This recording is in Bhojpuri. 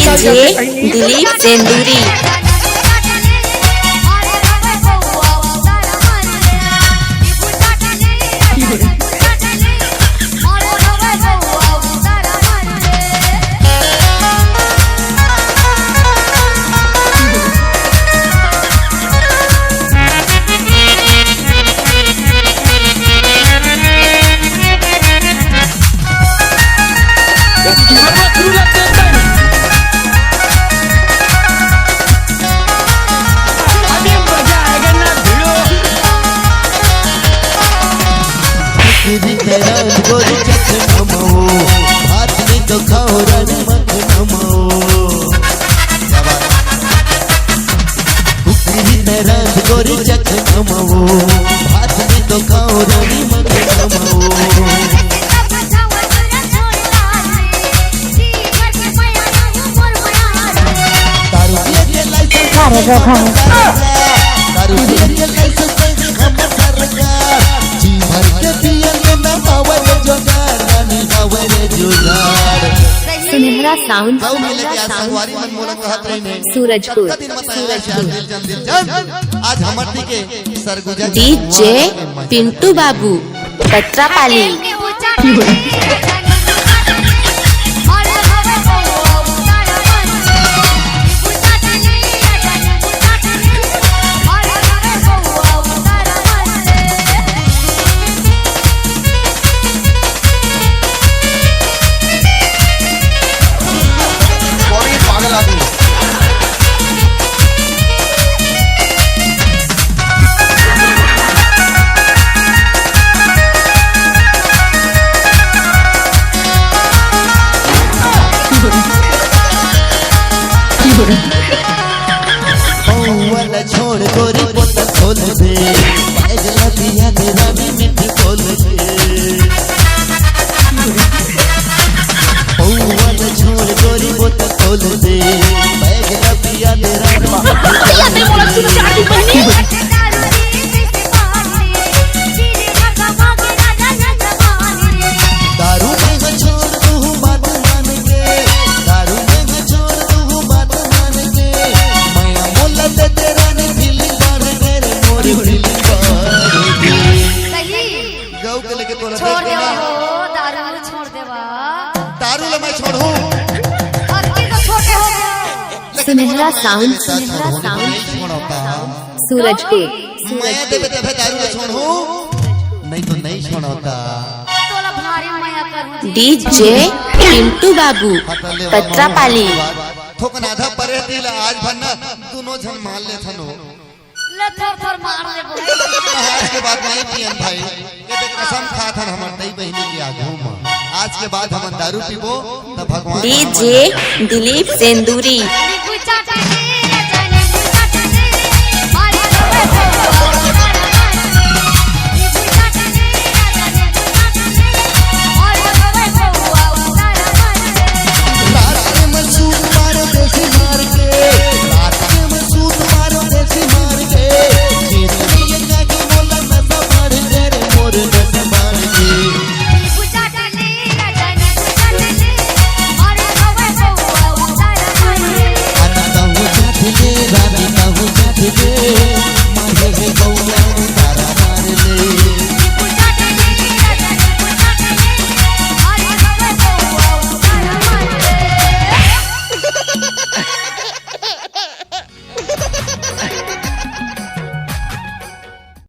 डीजे दिलीप सेंदूरी। गोरी चख नमो हाथ में तो खाओ रानी मत नमो नाराज गोरी चख नमो हाथ में तो खाओ रानी मत नमो दारू पिए के लाइसेंस दारू पिए के लाइसेंस हम सरकार जी भर के पिए सुनहरा साउंड सूरजपुर। आज हमर के सरगुजा डीजे पिंटू बाबू पत्रापाली। छोड़ गोरी बोतल खोल दे बैगला दिया दे रानी मिठ खोल दे छोड़ गोरी बोतल खोल दे बैगला दिया दे रानी दारू में छोड़ तू बात मान के दारू में छोड़ तू बात मान के मैं मोला दे तेरा ने दिल बार मेरे मोर दिल बार गौ के लेके तोरा छोड़ देवा हो दारू छोड़ देवा दारू ले मैं छोड़ू और की तो छोटे हो गए सुनहरा साउंड सूरजपुर। मैं देवे तबे दारू ले छोड़ू नहीं तो नहीं छोड़ता तोला भारी माया करू डीजे पिंटू बाबू पत्रापाली। ठोकन आधा परे दिल आज भन्ना दोनों जन मान ले थनो ले थर थर मार ले बोल आज के बाद नहीं पियन भाई ये तो कसम खा था हमर दई बहिनी के आगू में आज के बाद हम दारू पीबो त भगवान डीजे दिलीप सेंदूरी।